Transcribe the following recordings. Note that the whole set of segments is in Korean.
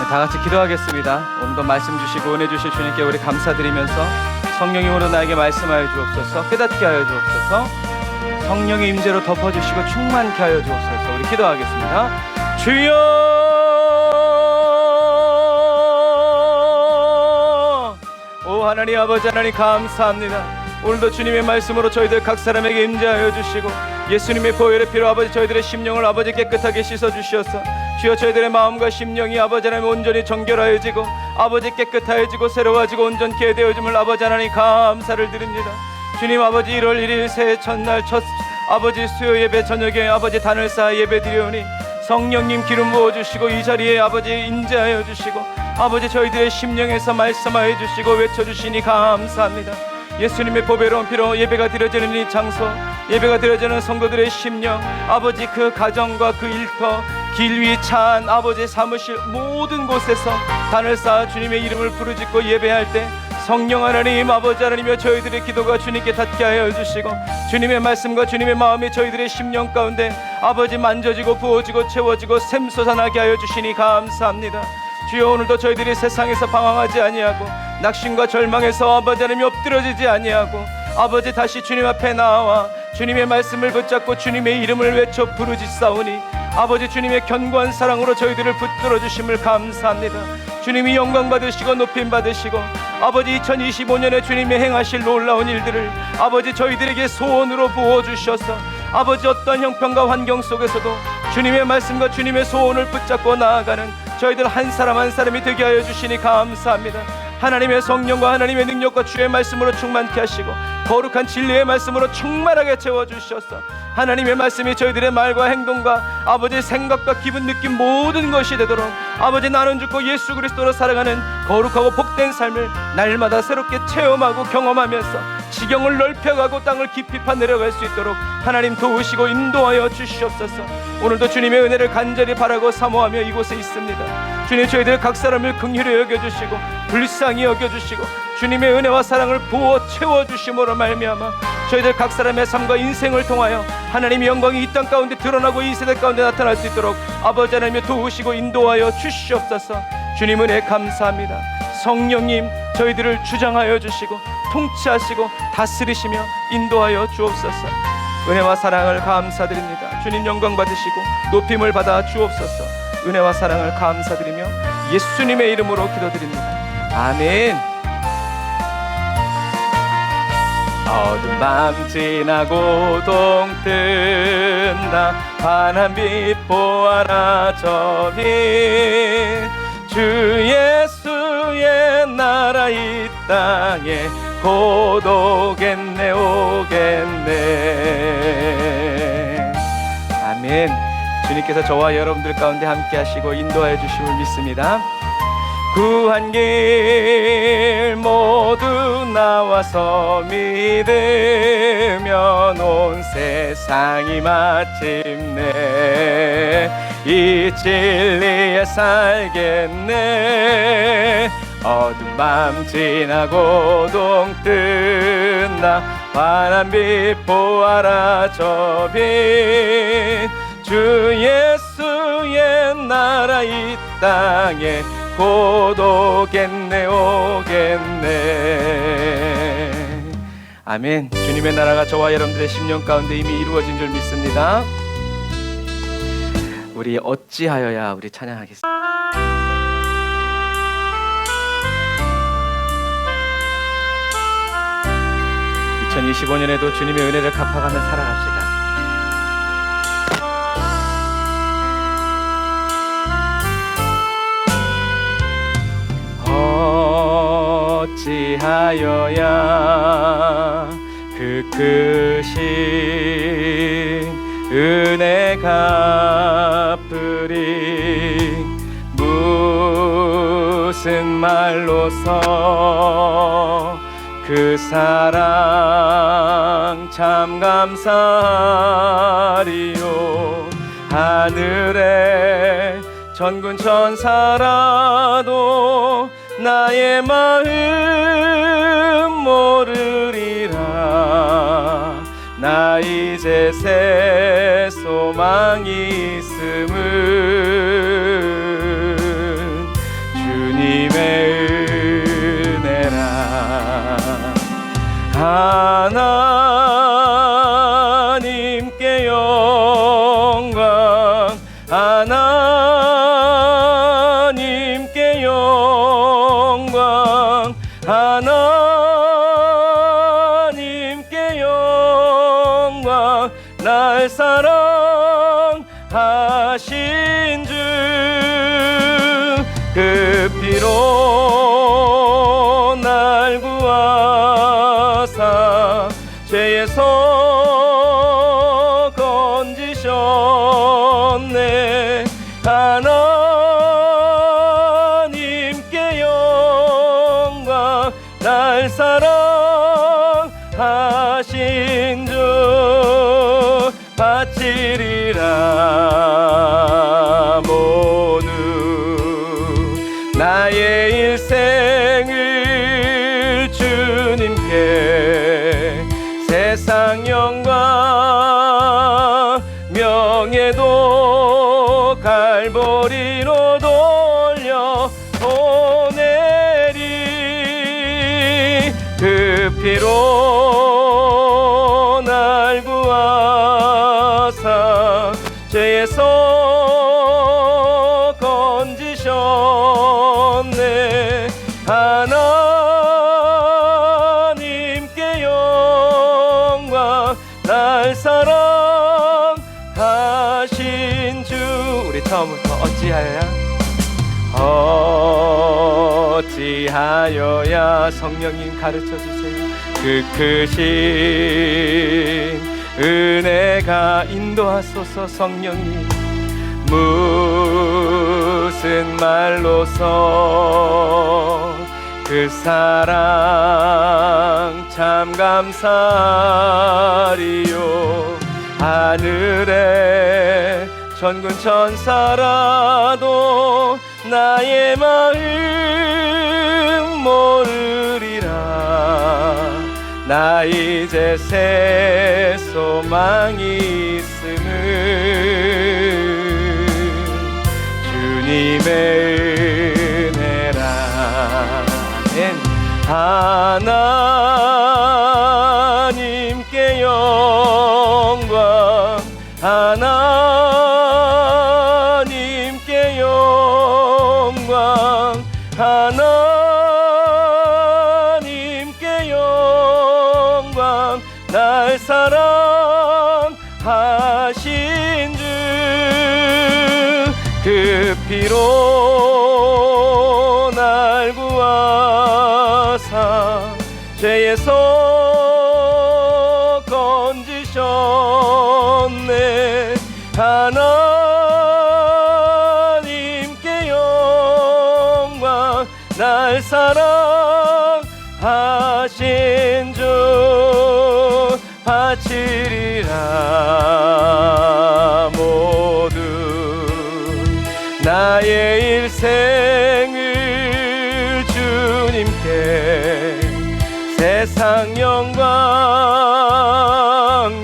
다 같이 기도하겠습니다. 오늘도 말씀 주시고 은혜 주실 주님께 우리 감사드리면서 성령이 오늘 나에게 말씀하여 주옵소서, 깨닫게 하여 주옵소서, 성령의 임재로 덮어주시고 충만케 하여 주옵소서. 우리 기도하겠습니다. 주여, 오 하나님 아버지, 하나님 감사합니다. 오늘도 주님의 말씀으로 저희들 각 사람에게 임재하여 주시고 예수님의 보혈의 피로 아버지 저희들의 심령을 아버지 깨끗하게 씻어 주시옵소서. 주여, 저희들의 마음과 심령이 아버지 하나님 온전히 정결하여지고 아버지 깨끗하여지고 새로워지고 온전케 되어짐을 아버지 하나님 감사를 드립니다. 주님, 아버지 1월 1일 새해 첫날 첫 아버지 수요 예배 저녁에 아버지 단을 쌓아 예배 드리오니 성령님 기름 부어주시고 이 자리에 아버지 인재하여 주시고 아버지 저희들의 심령에서 말씀하여 주시고 외쳐주시니 감사합니다. 예수님의 보배로운 피로 예배가 드려지는 이 장소, 예배가 드려지는 성도들의 심령, 아버지 그 가정과 그 일터, 길 위 찬 아버지 사무실 모든 곳에서 단을 쌓아 주님의 이름을 부르짖고 예배할 때 성령 하나님 아버지 하나님여 저희들의 기도가 주님께 닿게 하여 주시고 주님의 말씀과 주님의 마음이 저희들의 심령 가운데 아버지 만져지고 부어지고 채워지고 샘솟아나게 하여 주시니 감사합니다. 주여, 오늘도 저희들이 세상에서 방황하지 아니하고 낙심과 절망에서 아버지 하나님 엎드러지지 아니하고 아버지 다시 주님 앞에 나와 주님의 말씀을 붙잡고 주님의 이름을 외쳐 부르짖사오니 아버지 주님의 견고한 사랑으로 저희들을 붙들어 주심을 감사합니다. 주님이 영광 받으시고 높임 받으시고 아버지 2025년에 주님이 행하실 놀라운 일들을 아버지 저희들에게 소원으로 부어주셔서 아버지 어떤 형편과 환경 속에서도 주님의 말씀과 주님의 소원을 붙잡고 나아가는 저희들 한 사람 한 사람이 되게 하여 주시니 감사합니다. 하나님의 성령과 하나님의 능력과 주의 말씀으로 충만케 하시고 거룩한 진리의 말씀으로 충만하게 채워주셔서 하나님의 말씀이 저희들의 말과 행동과 아버지 생각과 기분 느낌 모든 것이 되도록 아버지 나는 죽고 예수 그리스도로 살아가는 거룩하고 복된 삶을 날마다 새롭게 체험하고 경험하면서 지경을 넓혀가고 땅을 깊이 파 내려갈 수 있도록 하나님 도우시고 인도하여 주시옵소서. 오늘도 주님의 은혜를 간절히 바라고 사모하며 이곳에 있습니다. 주님, 저희들 각 사람을 긍휼히 여겨주시고 불쌍히 여겨주시고 주님의 은혜와 사랑을 부어 채워주심으로 말미암아 저희들 각 사람의 삶과 인생을 통하여 하나님의 영광이 이 땅 가운데 드러나고 이 세대 가운데 나타날 수 있도록 아버지 하나님의 도우시고 인도하여 주시옵소서. 주님 은혜 감사합니다. 성령님, 저희들을 주장하여 주시고 통치하시고 다스리시며 인도하여 주옵소서. 은혜와 사랑을 감사드립니다. 주님 영광 받으시고 높임을 받아 주옵소서. 은혜와 사랑을 감사드리며 예수님의 이름으로 기도드립니다. 아멘. 어두운 밤 지나고 동뜬다 환한 빛 보아라 저 빛 주 예수의 나라 이 땅에 곧 오겠네 오겠네. 아멘. 주님께서 저와 여러분들 가운데 함께 하시고 인도하여 주심을 믿습니다. 구한 길 모두 나와서 믿으면 온 세상이 마침내 이 진리에 살겠네. 어두운 밤 지나고 동뜬다 환한 빛 보아라 저 빛 주 예수의 나라 이 땅에 곧 오겠네 오겠네. 아멘. 주님의 나라가 저와 여러분들의 심령 가운데 이미 이루어진 줄 믿습니다. 우리 어찌하여야 우리 찬양하겠습니다. 2025년에도 주님의 은혜를 갚아가며 살아갑시다. 어찌하여야 그 크신 은혜 갚으리 무슨 말로서 그 사랑 참 감사리요. 하늘에 전군 천사라도 나의 마음 모르리라. 나 이제 새 소망이 있음은 하신 주 그 피로 날 구하사 죄에서 건지셨네. 하나님께 영광 날 사랑하신 주 바치리라. 모두 나의 일생을 주님께 세상 영광 명예도 갈보리로 돌려 보내리. 그 피로 날 구하사 죄에서 건지셨네. 하나님께 영광 날 사랑하신 주. 우리 처음부터 어찌하여야 성령님 가르쳐주세요. 그 크신 은혜가 인도하소서. 성령님 무슨 말로서 그 사랑 참 감사리요. 하늘에 천군 천사라도 나의 마음 모르리라. 나 이제 새 소망이 있음을 주님의 은혜라. 하나님께 영광 하나님께 영광 하나님께 영광 날 사랑하신 주 그 피로 날 구하사 죄에서 건지셨네. 하나님께 영광 날 사랑하신 주 바치리라. 모두 나의 일생을 주님께 세상 영광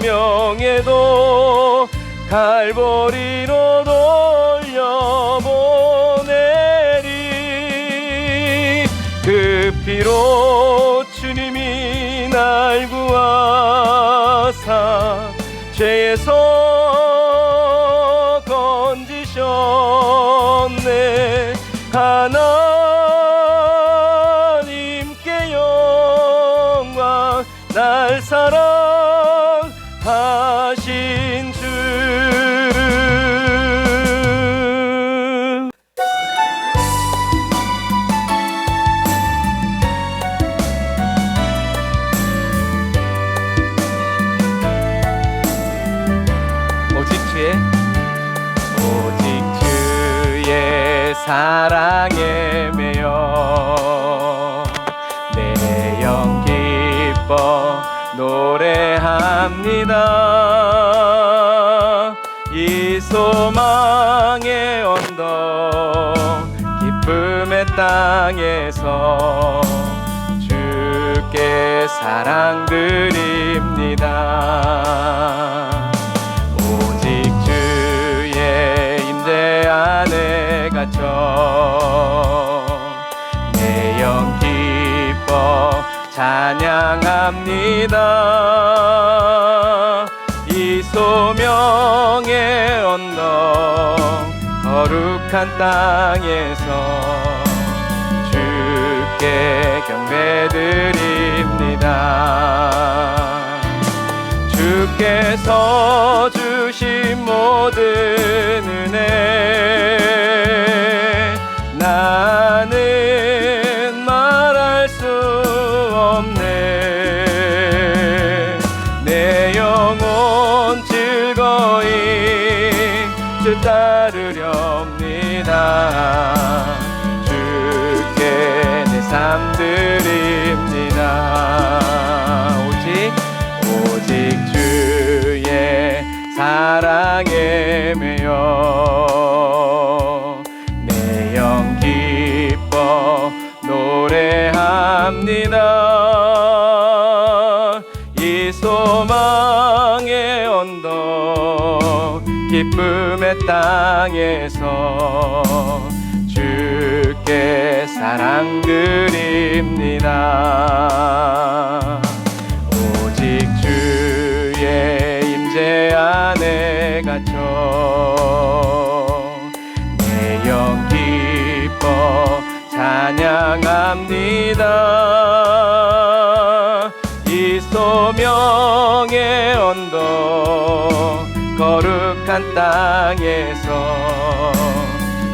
명예도 갈보리로 돌려보내리. 그 피로 주님이 날 구하사 죄에서 건지셨네. 하나님께 영광 날 사랑하신 주. 오직 주의 사랑에 매여 내 영 기뻐 노래합니다. 이 소망의 언덕 기쁨의 땅에서 주께 사랑 드립니다. 오직 주의 임재 안에 갇혀 내 영 기뻐 찬양합니다. 이 소명의 언덕 거룩한 땅에서 주께 경배드립니다. 주께서 주신 주신 모든 은혜 나는 말할 수 없네. 내 영혼 즐거이 주 따르렵니다. 주께 내 삶 드립니다. 오직 주의 사랑에 매여 내 영 기뻐 노래합니다. 이 소망의 언덕 기쁨의 땅에서 주께 사랑 드립니다. 오직 주의 임재 안에 갇혀 내 영 기뻐 찬양합니다. 이 소명의 언덕 거룩한 땅에서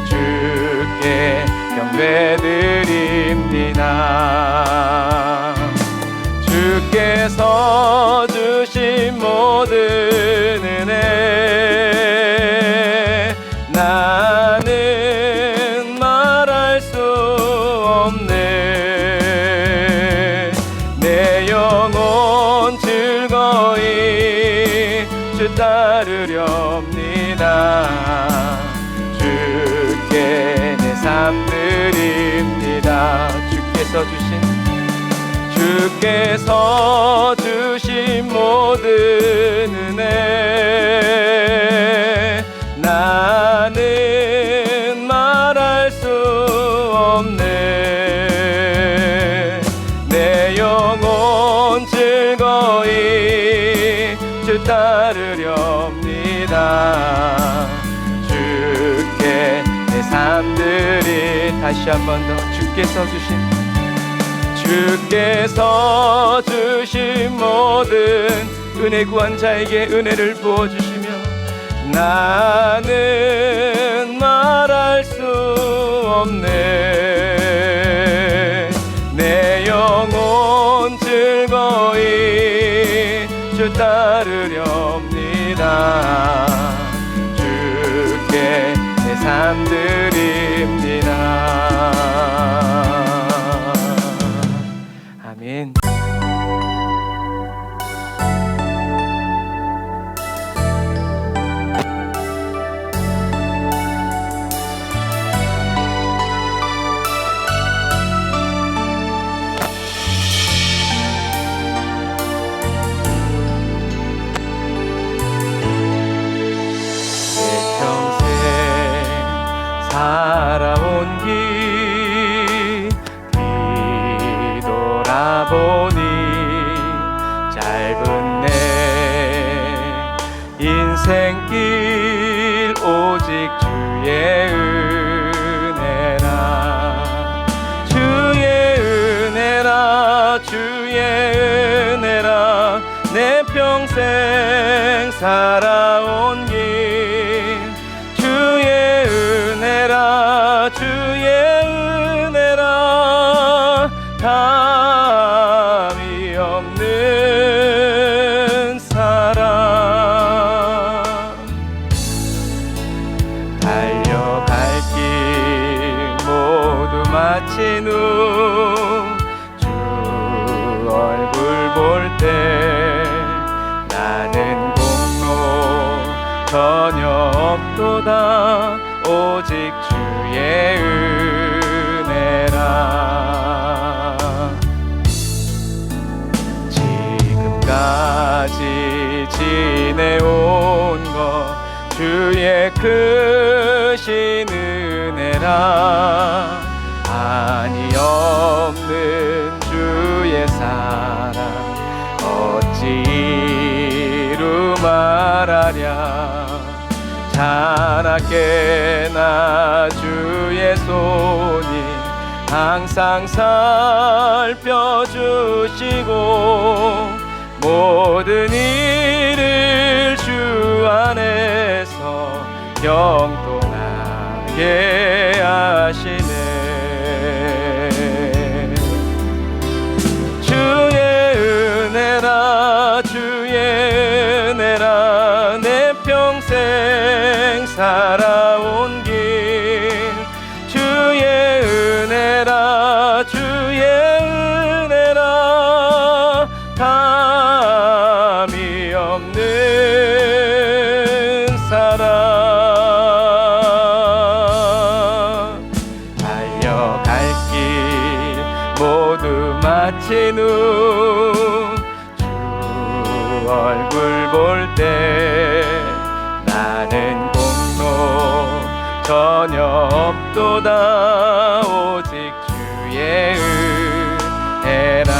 주께 경배드립니다. 주께서 주신 모든 은혜 나는 말할 수 없네. 내 영혼 즐거이 주 따르렵니다. 주께 내 삶 드립니다. 주께서 주신 모든 은혜 나는 말할 수 없네. 내 영혼 즐거이 주 따르렵니다. 주께 내 삶들이 다시 한 번 더 주께서 주신 모든 은혜 구한 자에게 은혜를 부어주시며 나는 말할 수 없네. 내 영혼 즐거이 주 따르렵니다. 주께 내 삶 드립니다. 아멘. 살아온 길 뒤돌아보니 짧은 내 인생길 오직 주의 은혜라. 주의 은혜라. 주의 은혜라. 내 평생 살아온 길 주의 은혜라. 주의 은혜라. 감이 없는 사랑 달려갈 길 모두 마친 후 주 얼굴 볼 때 나는 공로 전혀 없도다. 오직 주의 은혜라. 지금까지 지내온 것 주의 크신 은혜라. 한이 없는 주의 사랑 어찌 이루 말하랴. 자나깨나 주의 손이 항상 살펴주시고 모든 일을 주 안에서 영통하게 하시네. 주의 은혜라 주의 은혜라 내 평생 살아온 길 주의 은혜라 주의 은혜라 감이 없는 사랑 달려갈 길 모두 마친 후 주 얼굴 볼 때 나는 공로 전혀 없도다 오직 주의 은혜라.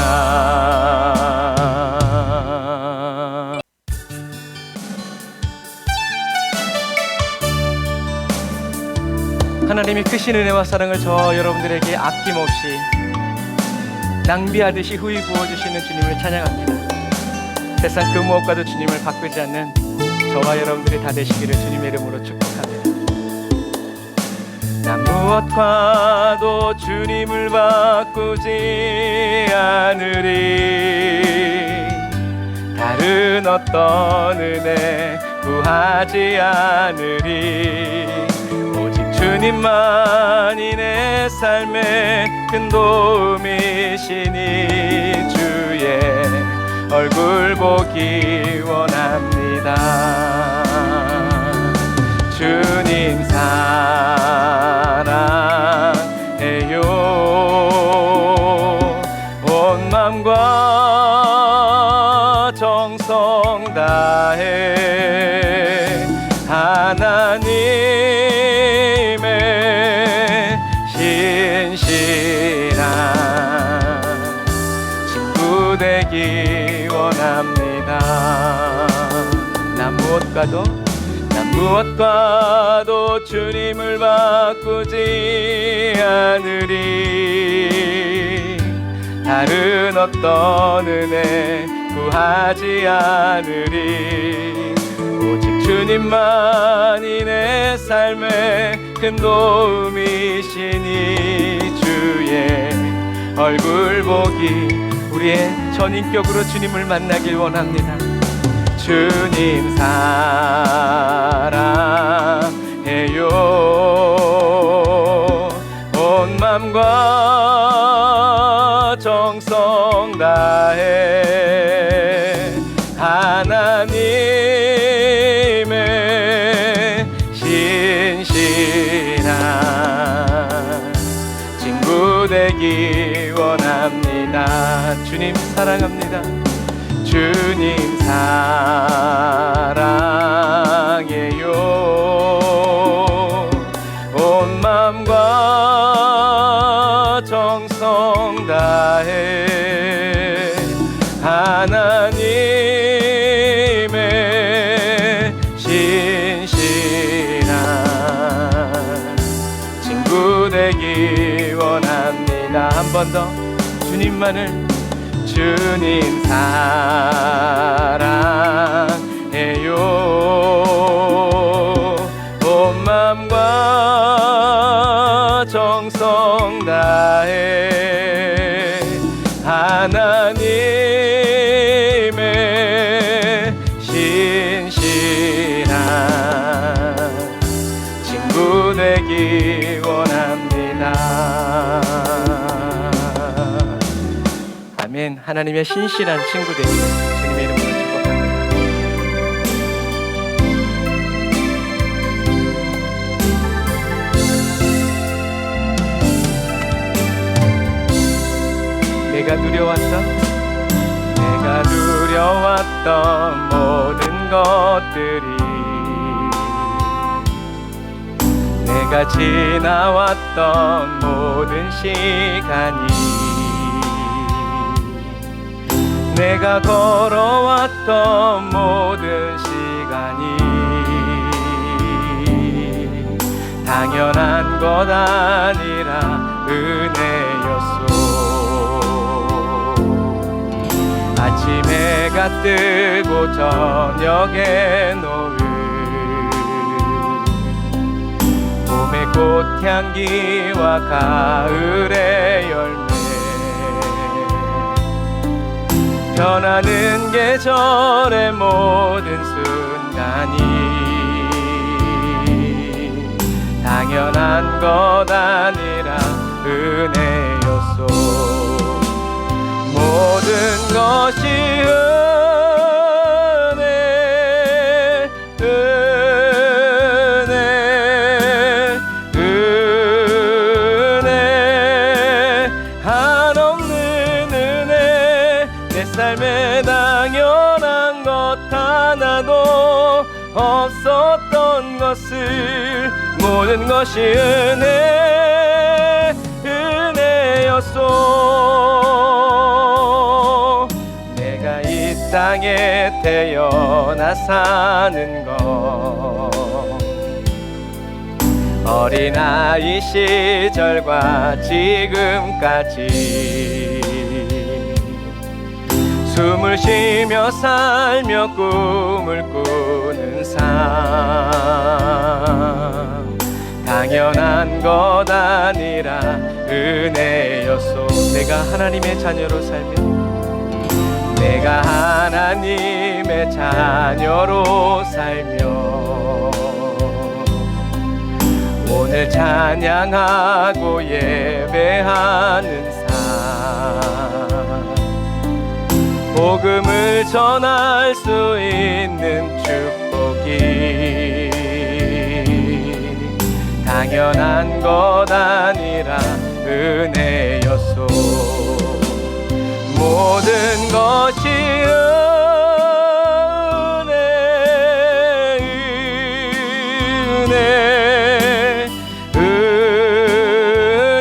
하나님이 크신 은혜와 사랑을 저 여러분들에게 아낌없이 낭비하듯이 후히 부어주시는 주님을 찬양합니다. 세상 그 무엇과도 주님을 바꾸지 않는 저와 여러분들이 다 되시기를 주님의 이름으로 축복합니다. 난 무엇과도 주님을 바꾸지 않으리. 다른 어떤 은혜 구하지 않으리. 오직 주님만이 내 삶의 큰 도움이시니 주의 얼굴 보기 원합니다. 주님 사랑해요. 온 맘과 정성 다해 하나님의 신실한 친구 되기 원합니다. 난 무엇과도 주님을 바꾸지 않으리. 다른 어떤 은혜 구하지 않으리. 오직 주님만이 내 삶의 큰 도움이시니 주의 얼굴 보기 우리의 전인격으로 주님을 만나길 원합니다. 주님 사랑해요. 온 맘과 정성 다해 하나님의 신실한 친구 되기 원합니다. 주님 사랑합니다. 주님 사랑해요. 온 맘과 정성 다해 하나님의 신실한 친구 되기 원합니다. 한 번 더 주님만을 주님 사랑해요. 온 맘과 정성 다해 하나님의 신실한 친구 되기 원합니다. 아멘. 하나님의 신실한 친구 되기를 주님의 이름으로 축복합니다. 내가 누려왔던 모든 것들이 내가 지나왔던 모든 시간이 내가 걸어왔던 모든 시간이 당연한 것 아니라 은혜였소. 아침에 해가 뜨고 저녁에 노을 봄의 꽃향기와 가을의 열매 변하는 계절의 모든 순간이 당연한 것 아니라 은혜였소. 모든 것이 은혜 은혜 은혜 한없는 은혜 내 삶에 당연한 것 하나도 없었던 것을 모든 것이 은혜였소. 내가 이 땅에 태어나 사는 것 어린아이 시절과 지금까지 숨을 쉬며 살며 꿈을 꾸는 삶 당연한 것 아니라 은혜였소. 내가 하나님의 자녀로 살며 내가 하나님의 자녀로 살며 오늘 찬양하고 예배하는 삶 복음을 전할 수 있는 축복이 당연한 것 아니라 은혜였소. 모든 것이 은혜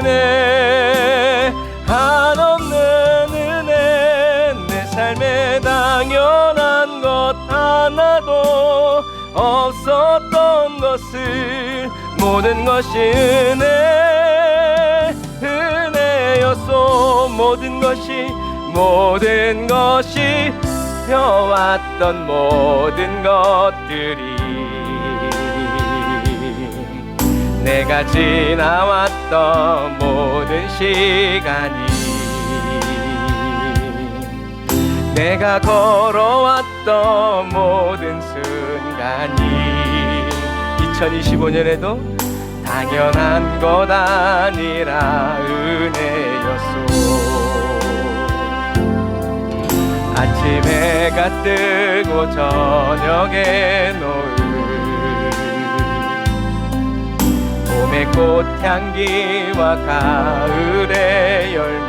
은혜 한없는 은혜 내 삶에 당연한 것 하나도 없었던 것을 모든 것이 은혜였소. 모든 것이 펴왔던 모든 것들이 내가 지나왔던 모든 시간이 내가 걸어왔던 모든 순간이 2025년에도 당연한 것 아니라 은혜였소. 아침 해가 뜨고 저녁에 노을 봄의 꽃향기와 가을의 열매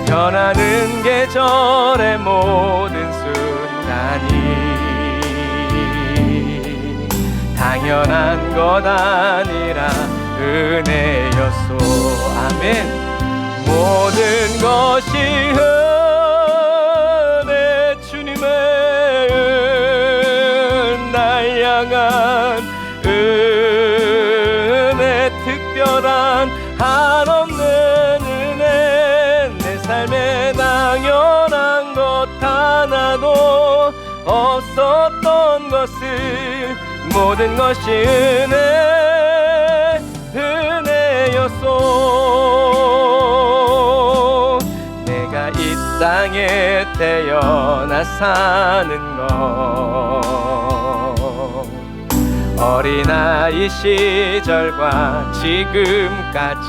변하는 계절의 모든 순간이 당연한 것 아니라 은혜였소. 아멘. 모든 것이 은혜 주님의 날 향한 은혜 특별한 한없는 은혜 내 삶에 당연한 것 하나도 없었던 것을 모든 것이 은혜였소. 내가 이 땅에 태어나 사는 것 어린아이 시절과 지금까지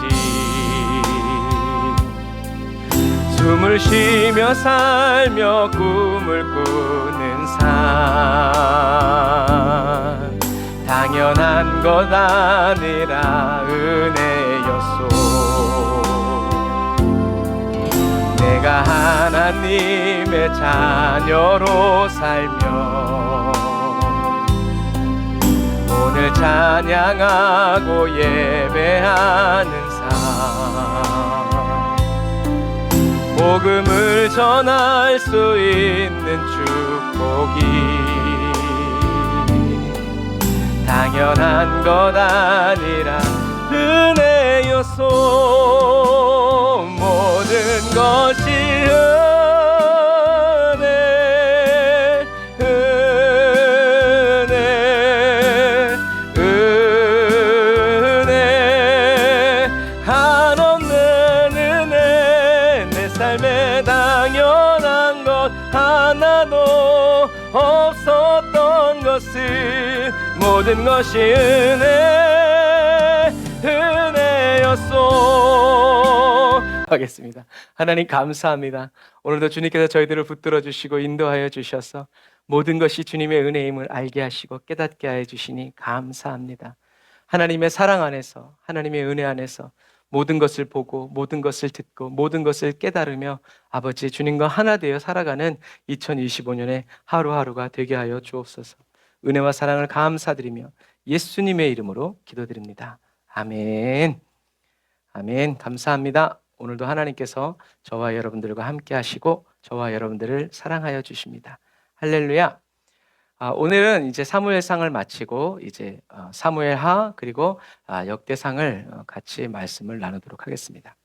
숨을 쉬며 살며 꿈을 꾸는 삶 당연한 것 아니라 은혜였소. 내가 하나님의 자녀로 살며 오늘 찬양하고 예배하는 삶 복음을 전할 수 있는 축복이 당연한 것 아니라 은혜였소. 모든 것이 모든 것이 은혜였소. 하겠습니다. 하나님 감사합니다. 오늘도 주님께서 저희들을 붙들어 주시고 인도하여 주셔서 모든 것이 주님의 은혜임을 알게 하시고 깨닫게 하여 주시니 감사합니다. 하나님의 사랑 안에서, 하나님의 은혜 안에서 모든 것을 보고 모든 것을 듣고 모든 것을 깨달으며 아버지 주님과 하나 되어 살아가는 2025년의 하루하루가 되게 하여 주옵소서. 은혜와 사랑을 감사드리며 예수님의 이름으로 기도드립니다. 아멘. 아멘. 감사합니다. 오늘도 하나님께서 저와 여러분들과 함께 하시고 저와 여러분들을 사랑하여 주십니다. 할렐루야. 오늘은 이제 사무엘상을 마치고 이제 사무엘하 그리고 역대상을 같이 말씀을 나누도록 하겠습니다.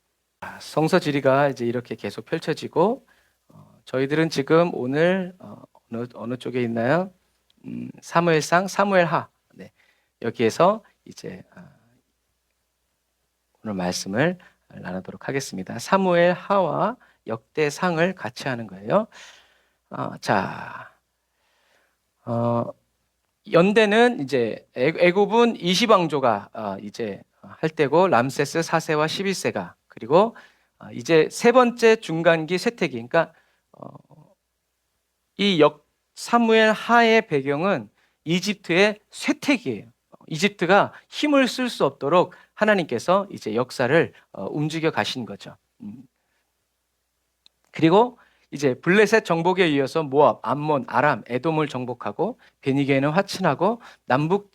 성서 지리가 이제 이렇게 계속 펼쳐지고 저희들은 지금 오늘 어느 쪽에 있나요? 사무엘상, 사무엘하. 네. 여기에서 이제 오늘 말씀을 나누도록 하겠습니다. 사무엘하와 역대상을 같이 하는 거예요. 연대는 이제 애굽은 20왕조가 이제 할 때고 람세스 4세와 11세가 그리고 이제 세 번째 중간기 쇠퇴기. 그러니까 이 사무엘 하의 배경은 이집트의 쇠퇴기예요. 이집트가 힘을 쓸 수 없도록 하나님께서 이제 역사를 움직여 가신 거죠. 그리고 이제 블레셋 정복에 이어서 모압, 암몬, 아람, 에돔을 정복하고 베니게는 화친하고 남북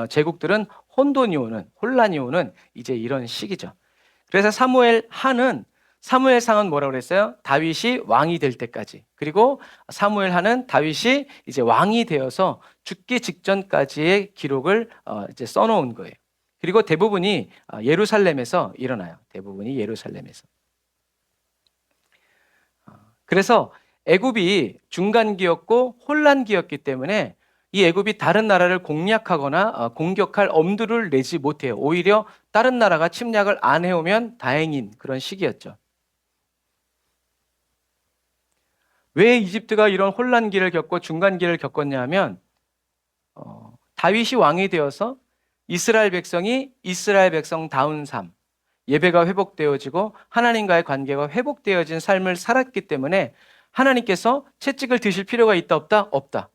제국들은 혼돈이 혼란이 오는 이제 이런 시기죠. 그래서 사무엘상은 뭐라고 그랬어요? 다윗이 왕이 될 때까지. 그리고 사무엘하는 다윗이 이제 왕이 되어서 죽기 직전까지의 기록을 이제 써놓은 거예요. 그리고 대부분이 예루살렘에서 일어나요. 대부분이 예루살렘에서. 그래서 애굽이 중간기였고 혼란기였기 때문에 이 애굽이 다른 나라를 공략하거나 공격할 엄두를 내지 못해요. 오히려 다른 나라가 침략을 안 해오면 다행인 그런 시기였죠. 왜 이집트가 이런 혼란기를 겪고 중간기를 겪었냐 하면 다윗이 왕이 되어서 이스라엘 백성다운 삶, 예배가 회복되어지고 하나님과의 관계가 회복되어진 삶을 살았기 때문에 하나님께서 채찍을 드실 필요가 있다 없다? 없다.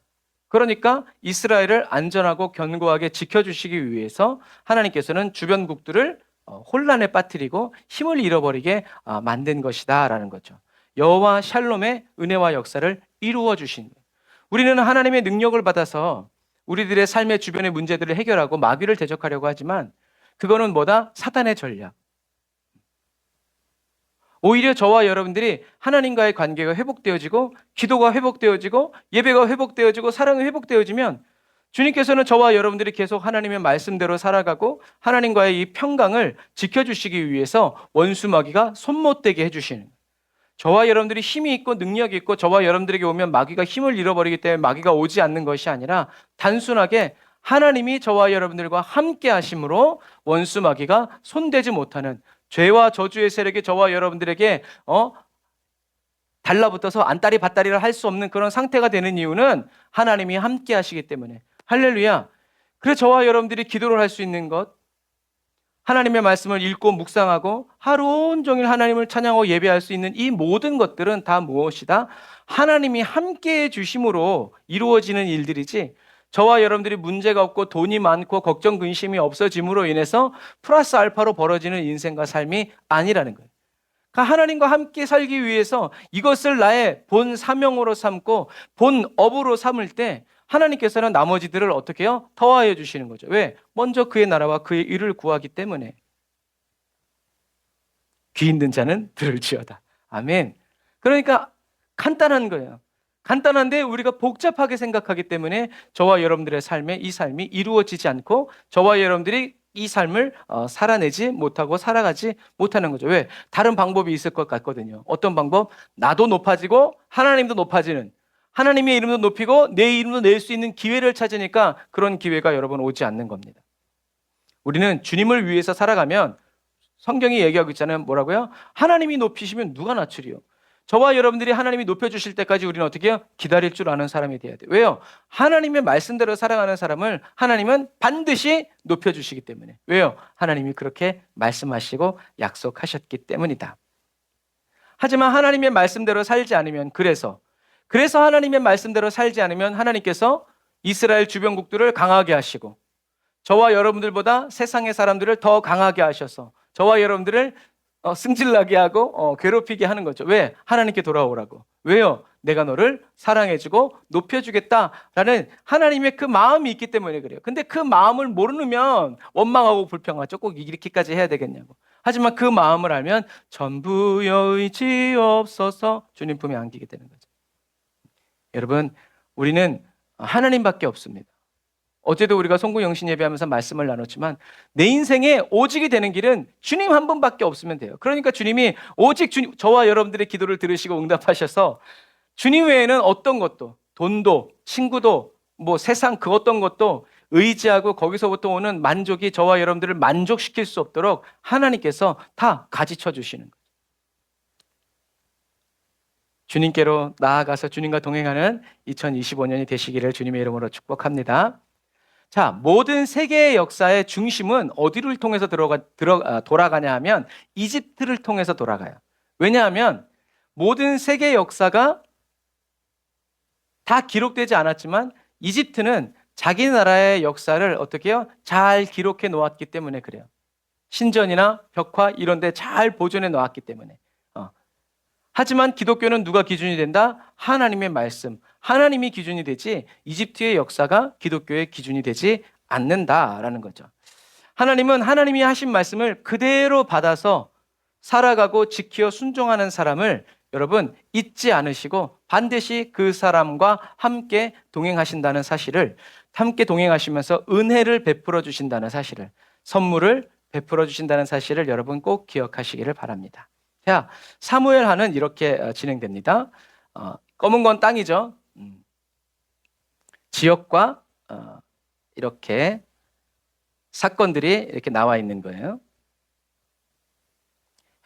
그러니까 이스라엘을 안전하고 견고하게 지켜주시기 위해서 하나님께서는 주변국들을 혼란에 빠뜨리고 힘을 잃어버리게 만든 것이다 라는 거죠. 여호와 샬롬의 은혜와 역사를 이루어 주신 거예요. 우리는 하나님의 능력을 받아서 우리들의 삶의 주변의 문제들을 해결하고 마귀를 대적하려고 하지만 그거는 뭐다? 사탄의 전략. 오히려 저와 여러분들이 하나님과의 관계가 회복되어지고 기도가 회복되어지고 예배가 회복되어지고 사랑이 회복되어지면 주님께서는 저와 여러분들이 계속 하나님의 말씀대로 살아가고 하나님과의 이 평강을 지켜주시기 위해서 원수 마귀가 손못대게 해주시는 거예요. 저와 여러분들이 힘이 있고 능력이 있고 저와 여러분들에게 오면 마귀가 힘을 잃어버리기 때문에 마귀가 오지 않는 것이 아니라 단순하게 하나님이 저와 여러분들과 함께 하심으로 원수 마귀가 손대지 못하는 죄와 저주의 세력이 저와 여러분들에게 달라붙어서 안따리 밭다리를 할 수 없는 그런 상태가 되는 이유는 하나님이 함께 하시기 때문에. 할렐루야. 그래서 저와 여러분들이 기도를 할 수 있는 것, 하나님의 말씀을 읽고 묵상하고 하루 온종일 하나님을 찬양하고 예배할 수 있는 이 모든 것들은 다 무엇이다? 하나님이 함께해 주심으로 이루어지는 일들이지 저와 여러분들이 문제가 없고 돈이 많고 걱정 근심이 없어짐으로 인해서 플러스 알파로 벌어지는 인생과 삶이 아니라는 거예요. 그러니까 하나님과 함께 살기 위해서 이것을 나의 본 사명으로 삼고 본 업으로 삼을 때 하나님께서는 나머지들을 어떻게 해요? 더하여 주시는 거죠. 왜? 먼저 그의 나라와 그의 일을 구하기 때문에. 귀 있는 자는 들을지어다. 아멘. 그러니까 간단한 거예요. 간단한데 우리가 복잡하게 생각하기 때문에 저와 여러분들의 이 삶이 이루어지지 않고 저와 여러분들이 이 삶을 살아내지 못하고 살아가지 못하는 거죠. 왜? 다른 방법이 있을 것 같거든요. 어떤 방법? 나도 높아지고 하나님도 높아지는, 하나님의 이름도 높이고 내 이름도 낼 수 있는 기회를 찾으니까 그런 기회가 여러분 오지 않는 겁니다. 우리는 주님을 위해서 살아가면 성경이 얘기하고 있잖아요. 뭐라고요? 하나님이 높이시면 누가 낮추리요? 저와 여러분들이 하나님이 높여주실 때까지 우리는 어떻게 해요? 기다릴 줄 아는 사람이 돼야 돼요. 왜요? 하나님의 말씀대로 살아가는 사람을 하나님은 반드시 높여주시기 때문에. 왜요? 하나님이 그렇게 말씀하시고 약속하셨기 때문이다. 하지만 하나님의 말씀대로 살지 않으면, 그래서 하나님의 말씀대로 살지 않으면 하나님께서 이스라엘 주변국들을 강하게 하시고 저와 여러분들보다 세상의 사람들을 더 강하게 하셔서 저와 여러분들을 승질나게 하고 괴롭히게 하는 거죠. 왜? 하나님께 돌아오라고. 왜요? 내가 너를 사랑해주고 높여주겠다라는 하나님의 그 마음이 있기 때문에 그래요. 근데 그 마음을 모르면 원망하고 불평하죠. 꼭 이렇게까지 해야 되겠냐고. 하지만 그 마음을 알면 전부여 의지없어서 주님 품에 안기게 되는 거죠. 여러분, 우리는 하나님밖에 없습니다. 어제도 우리가 송구영신 예배하면서 말씀을 나눴지만 내 인생에 오직이 되는 길은 주님 한 분밖에 없으면 돼요. 그러니까 주님이 오직 저와 여러분들의 기도를 들으시고 응답하셔서 주님 외에는 어떤 것도, 돈도, 친구도, 세상 그 어떤 것도 의지하고 거기서부터 오는 만족이 저와 여러분들을 만족시킬 수 없도록 하나님께서 다 가지쳐 주시는 거예요. 주님께로 나아가서 주님과 동행하는 2025년이 되시기를 주님의 이름으로 축복합니다. 자, 모든 세계의 역사의 중심은 어디를 통해서 돌아가냐 하면 이집트를 통해서 돌아가요. 왜냐하면 모든 세계 역사가 다 기록되지 않았지만 이집트는 자기 나라의 역사를 어떻게 해요? 잘 기록해 놓았기 때문에 그래요. 신전이나 벽화 이런 데 잘 보존해 놓았기 때문에. 하지만 기독교는 누가 기준이 된다? 하나님의 말씀. 하나님이 기준이 되지 이집트의 역사가 기독교의 기준이 되지 않는다라는 거죠. 하나님은 하나님이 하신 말씀을 그대로 받아서 살아가고 지키어 순종하는 사람을 여러분 잊지 않으시고 반드시 그 사람과 함께 동행하신다는 사실을, 함께 동행하시면서 은혜를 베풀어 주신다는 사실을, 선물을 베풀어 주신다는 사실을 여러분 꼭 기억하시기를 바랍니다. 자, 사무엘하는 이렇게 진행됩니다. 검은 건 땅이죠. 지역과 이렇게 사건들이 이렇게 나와 있는 거예요.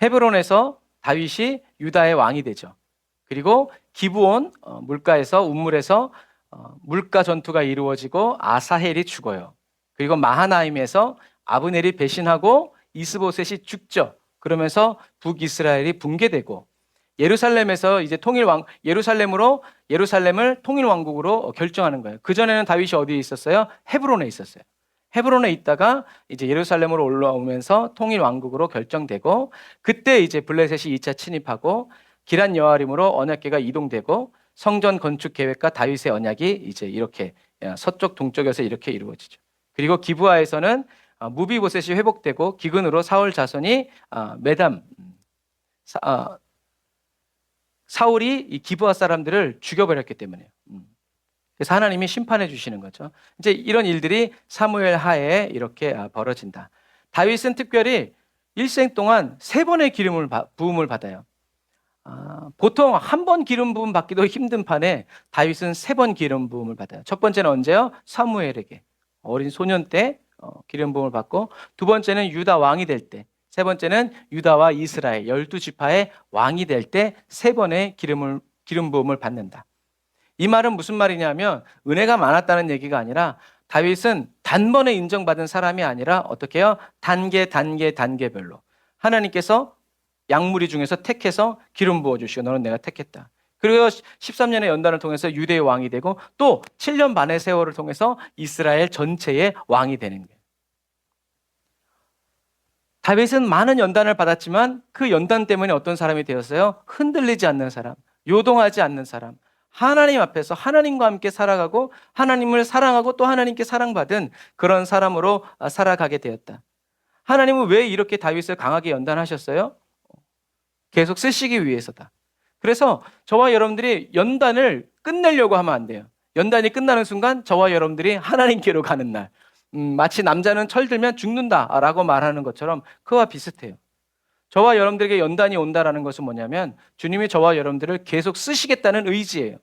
헤브론에서 다윗이 유다의 왕이 되죠. 그리고 기브온 물가에서 운물에서 물가 전투가 이루어지고 아사헬이 죽어요. 그리고 마하나임에서 아브넬이 배신하고 이스보셋이 죽죠. 그러면서 북이스라엘이 붕괴되고 예루살렘에서 이제 예루살렘을 통일 왕국으로 결정하는 거예요. 그 전에는 다윗이 어디에 있었어요? 헤브론에 있었어요. 헤브론에 있다가 이제 예루살렘으로 올라오면서 통일 왕국으로 결정되고, 그때 이제 블레셋이 2차 침입하고 기란 여아림으로 언약궤가 이동되고 성전 건축 계획과 다윗의 언약이 이제 이렇게 서쪽 동쪽에서 이렇게 이루어지죠. 그리고 기브아에서는 무비보셋이 회복되고 기근으로 사울 자손이 사울이 이 기브아 사람들을 죽여버렸기 때문에. 그래서 하나님이 심판해 주시는 거죠. 이제 이런 일들이 사무엘 하에 이렇게 벌어진다. 다윗은 특별히 일생 동안 3번의 부음을 받아요. 보통 한 번 기름 부음 받기도 힘든 판에 다윗은 3번 기름 부음을 받아요. 첫 번째는 언제요? 사무엘에게 어린 소년 때 기름 부음을 받고, 두 번째는 유다 왕이 될 때, 세 번째는 유다와 이스라엘 12지파의 왕이 될 때 3번의 기름 부음을 받는다. 이 말은 무슨 말이냐면 은혜가 많았다는 얘기가 아니라 다윗은 단번에 인정받은 사람이 아니라 어떻게 해요? 단계별로 하나님께서 양무리 중에서 택해서 기름 부어주시고 너는 내가 택했다. 그리고 13년의 연단을 통해서 유대의 왕이 되고 또 7년 반의 세월을 통해서 이스라엘 전체의 왕이 되는 거예요. 다윗은 많은 연단을 받았지만 그 연단 때문에 어떤 사람이 되었어요? 흔들리지 않는 사람, 요동하지 않는 사람, 하나님 앞에서 하나님과 함께 살아가고 하나님을 사랑하고 또 하나님께 사랑받은 그런 사람으로 살아가게 되었다. 하나님은 왜 이렇게 다윗을 강하게 연단하셨어요? 계속 쓰시기 위해서다. 그래서 저와 여러분들이 연단을 끝내려고 하면 안 돼요. 연단이 끝나는 순간 저와 여러분들이 하나님께로 가는 날, 마치 남자는 철들면 죽는다라고 말하는 것처럼 그와 비슷해요. 저와 여러분들에게 연단이 온다라는 것은 뭐냐면 주님이 저와 여러분들을 계속 쓰시겠다는 의지예요.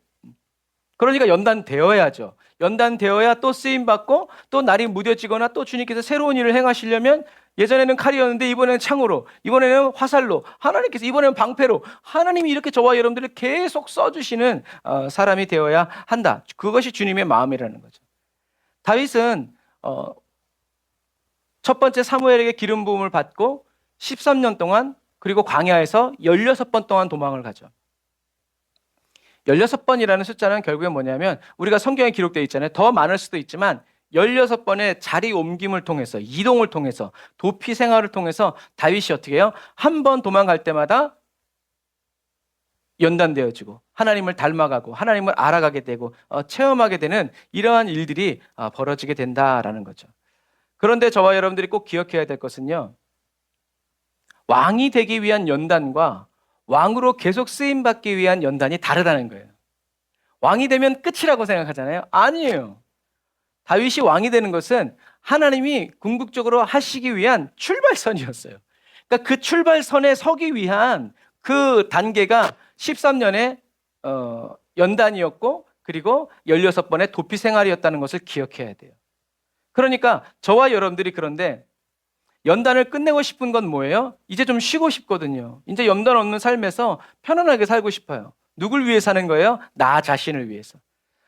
그러니까 연단되어야죠. 연단되어야 또 쓰임받고 또 날이 무뎌지거나 또 주님께서 새로운 일을 행하시려면 예전에는 칼이었는데 이번에는 창으로, 이번에는 화살로, 하나님께서 이번에는 방패로, 하나님이 이렇게 저와 여러분들을 계속 써주시는 사람이 되어야 한다. 그것이 주님의 마음이라는 거죠. 다윗은 첫 번째 사무엘에게 기름 부음을 받고 13년 동안, 그리고 광야에서 16번 동안 도망을 가죠. 16번이라는 숫자는 결국엔 뭐냐면, 우리가 성경에 기록되어 있잖아요. 더 많을 수도 있지만 16번의 자리 옮김을 통해서, 이동을 통해서, 도피 생활을 통해서 다윗이 어떻게 해요? 한 번 도망갈 때마다 연단되어지고 하나님을 닮아가고 하나님을 알아가게 되고 체험하게 되는 이러한 일들이 벌어지게 된다라는 거죠. 그런데 저와 여러분들이 꼭 기억해야 될 것은요, 왕이 되기 위한 연단과 왕으로 계속 쓰임받기 위한 연단이 다르다는 거예요. 왕이 되면 끝이라고 생각하잖아요. 아니에요. 다윗이 왕이 되는 것은 하나님이 궁극적으로 하시기 위한 출발선이었어요. 그러니까 그 출발선에 서기 위한 그 단계가 13년의 연단이었고, 그리고 16번의 도피 생활이었다는 것을 기억해야 돼요. 그러니까 저와 여러분들이, 그런데 연단을 끝내고 싶은 건 뭐예요? 이제 좀 쉬고 싶거든요. 이제 연단 없는 삶에서 편안하게 살고 싶어요. 누굴 위해 사는 거예요? 나 자신을 위해서.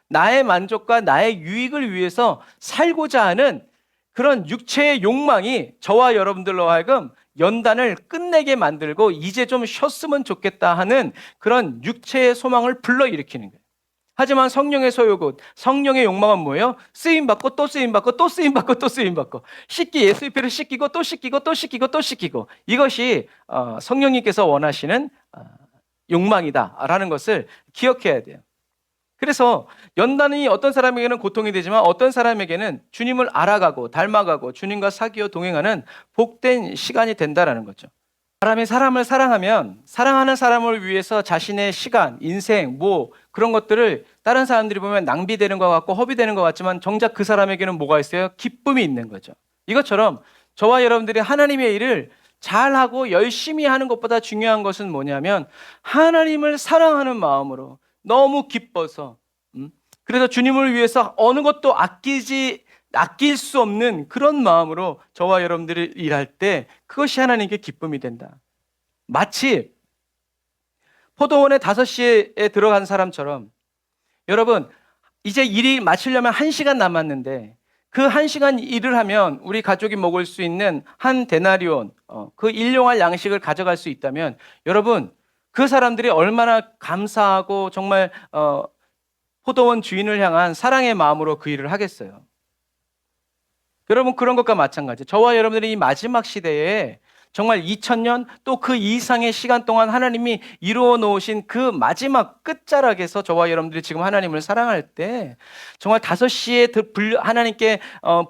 나의 만족과 나의 유익을 위해서 살고자 하는 그런 육체의 욕망이 저와 여러분들로 하여금 연단을 끝내게 만들고 이제 좀 쉬었으면 좋겠다 하는 그런 육체의 소망을 불러일으키는 거예요. 하지만 성령의 소욕은, 성령의 욕망은 뭐예요? 쓰임받고 또 쓰임받고 또 쓰임받고 또 쓰임받고, 씻기, 예수의 피를 씻기고 또 씻기고 또 씻기고 또 씻기고, 이것이 성령님께서 원하시는 욕망이다라는 것을 기억해야 돼요. 그래서 연단이 어떤 사람에게는 고통이 되지만 어떤 사람에게는 주님을 알아가고 닮아가고 주님과 사귀어 동행하는 복된 시간이 된다라는 거죠. 사람이 사람을 사랑하면 사랑하는 사람을 위해서 자신의 시간, 인생, 그런 것들을 다른 사람들이 보면 낭비되는 것 같고 허비되는 것 같지만 정작 그 사람에게는 뭐가 있어요? 기쁨이 있는 거죠. 이것처럼 저와 여러분들이 하나님의 일을 잘하고 열심히 하는 것보다 중요한 것은 뭐냐면, 하나님을 사랑하는 마음으로 너무 기뻐서, 그래서 주님을 위해서 어느 것도 아낄 수 없는 그런 마음으로 저와 여러분들이 일할 때 그것이 하나님께 기쁨이 된다. 마치 포도원에 5시에 들어간 사람처럼, 여러분 이제 일이 마치려면 1시간 남았는데 그 1시간 일을 하면 우리 가족이 먹을 수 있는 한 데나리온, 그 일용할 양식을 가져갈 수 있다면, 여러분 그 사람들이 얼마나 감사하고 정말 포도원 주인을 향한 사랑의 마음으로 그 일을 하겠어요. 여러분 그런 것과 마찬가지, 저와 여러분들이 이 마지막 시대에 정말 2000년 또 그 이상의 시간 동안 하나님이 이루어 놓으신 그 마지막 끝자락에서 저와 여러분들이 지금 하나님을 사랑할 때, 정말 5시에 하나님께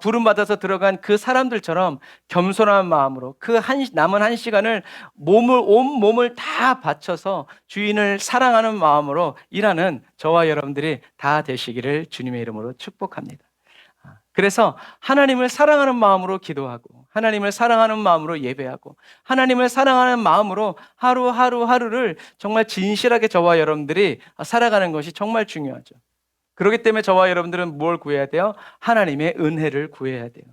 부름받아서 들어간 그 사람들처럼 겸손한 마음으로 그 남은 1시간을 온 몸을 다 바쳐서 주인을 사랑하는 마음으로 일하는 저와 여러분들이 다 되시기를 주님의 이름으로 축복합니다. 그래서 하나님을 사랑하는 마음으로 기도하고, 하나님을 사랑하는 마음으로 예배하고, 하나님을 사랑하는 마음으로 하루를 정말 진실하게 저와 여러분들이 살아가는 것이 정말 중요하죠. 그렇기 때문에 저와 여러분들은 뭘 구해야 돼요? 하나님의 은혜를 구해야 돼요.